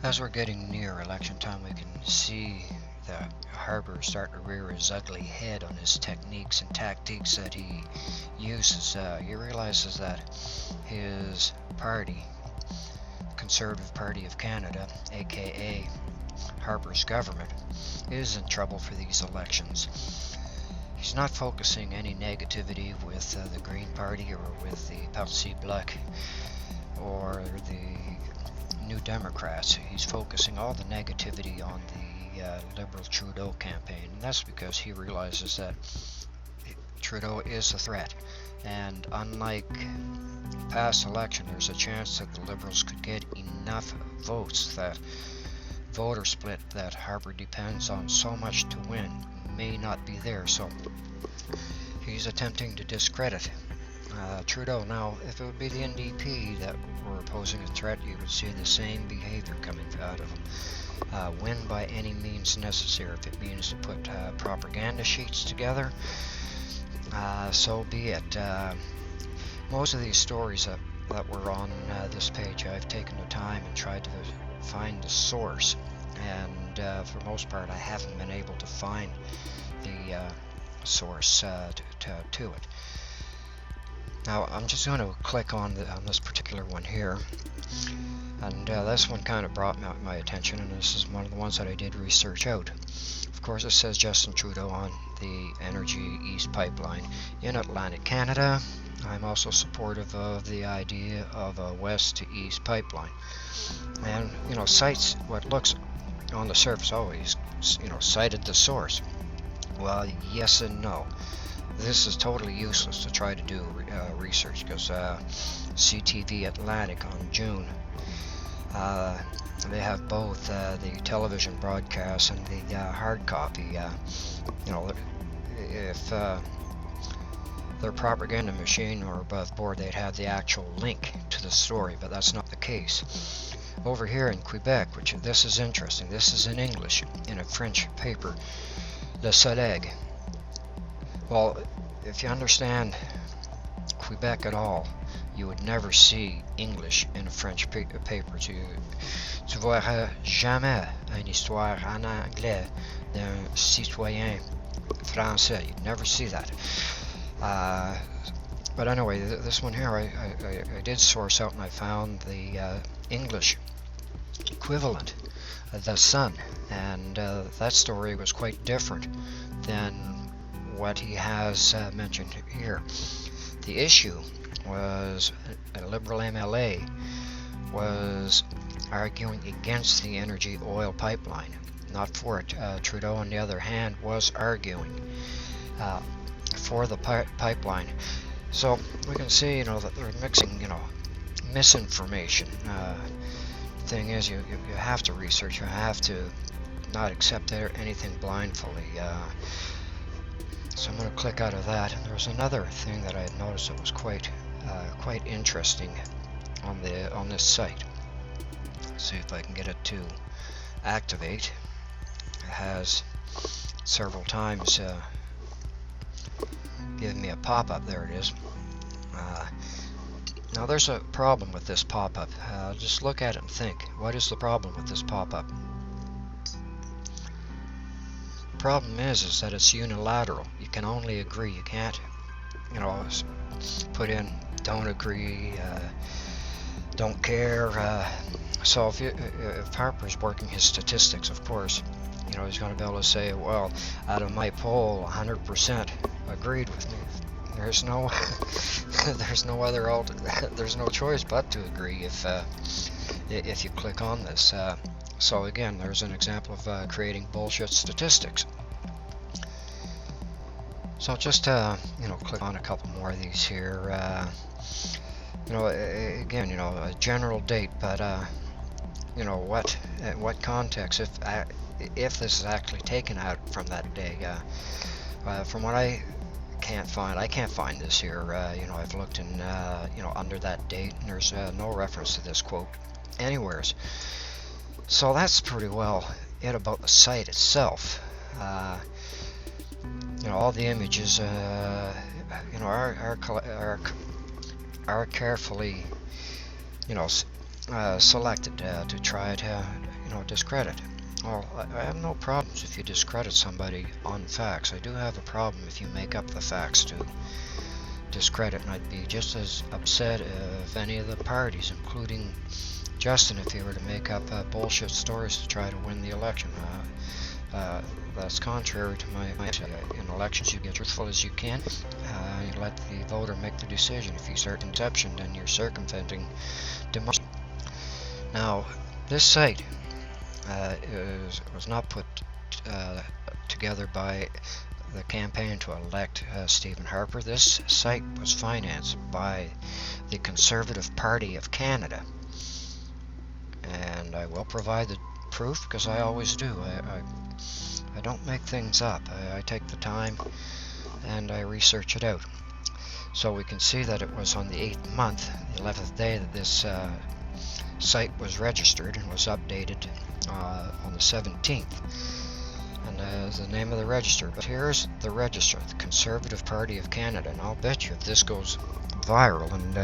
As we're getting near election time, we can see that Harper starting to rear his ugly head on his techniques and tactics that he uses. He realizes that his party, Conservative Party of Canada, aka Harper's government, is in trouble for these elections. He's not focusing any negativity with the Green Party or with the Parti Bloc or the New Democrats. He's focusing all the negativity on the Liberal Trudeau campaign, and that's because he realizes that Trudeau is a threat. And unlike past election, there's a chance that the Liberals could get enough votes that voter split that Harper depends on so much to win may not be there. So he's attempting to discredit Trudeau. Now, if it would be the NDP that were posing a threat, you would see the same behavior coming out of them. Win by any means necessary. If it means to put propaganda sheets together, so be it. Most of these stories that were on this page, I've taken the time and tried to find the source, and for the most part I haven't been able to find the source to it. Now I'm just going to click on this particular one here, and this one kind of brought my attention, and this is one of the ones that I did research out. Of course, it says Justin Trudeau on the Energy East Pipeline in Atlantic Canada. I'm also supportive of the idea of a west to east pipeline, and cites what looks on the surface always, cited the source. Well, yes and no. This is totally useless to try to do research, because CTV Atlantic on June, they have both the television broadcast and the hard copy. If their propaganda machine were above board, they'd have the actual link to the story, but that's not the case. Over here in Quebec, which this is interesting, this is in English in a French paper, Le Soleil. Well, if you understand Quebec at all, you would never see English in a French paper. Tu verras jamais une histoire en anglais d'un citoyen français. You'd never see that. But anyway, this one here, I did source out, and I found the English equivalent, The Sun, and that story was quite different than what he has mentioned here. The issue was a Liberal MLA was arguing against the energy oil pipeline, not for it. Trudeau, on the other hand, was arguing for the pipeline. So we can see, that they're mixing, misinformation. Thing is, you have to research. You have to not accept anything blindly. So I'm going to click out of that. And there's another thing that I had noticed that was quite interesting on this site. Let's see if I can get it to activate. It has several times given me a pop-up. There it is. Now there's a problem with this pop-up. Just look at it and think, what is the problem with this pop-up? The problem is that it's unilateral. You can only agree. You can't, put in don't agree, don't care. So if Harper's working his statistics, of course, he's going to be able to say, well, out of my poll, 100% agreed with me. There's no, there's no choice but to agree if you click on this. So again, there's an example of creating bullshit statistics. So just click on a couple more of these here. Again, a general date, but what context, if this is actually taken out from that day. From what I can't find this here. I've looked in under that date, and there's no reference to this quote anywheres. So that's pretty well it about the site itself. All the images are carefully selected to try to discredit. Well, I have no problems if you discredit somebody on facts. I do have a problem if you make up the facts to discredit, and I'd be just as upset if any of the parties, including Justin, if he were to make up bullshit stories to try to win the election. That's contrary to my in elections. You get truthful as you can. You let the voter make the decision. If you start deception, then you're circumventing democracy. Now, this site was not put together by the campaign to elect Stephen Harper. This site was financed by the Conservative Party of Canada, and I will provide the proof because I always do. I don't make things up. I take the time and I research it out. So we can see that it was on the 8th month, the 11th day, that this site was registered and was updated on the 17th. And the name of the register. But here's the register, the Conservative Party of Canada. And I'll bet you if this goes viral and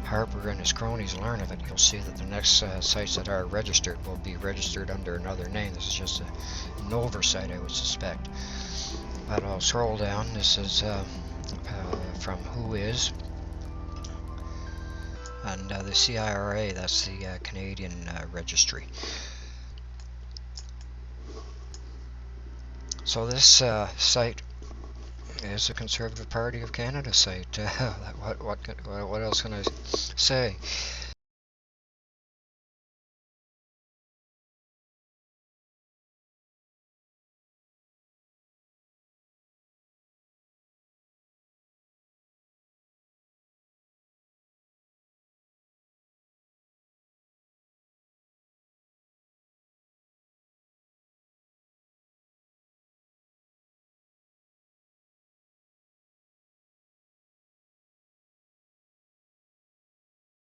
Harper and his cronies learn of it, you'll see that the next sites that are registered will be registered under another name. This is just an oversight, I would suspect. But I'll scroll down. This is from Who Is, and the CIRA, that's the Canadian registry. So this site is the Conservative Party of Canada site. What else can I say?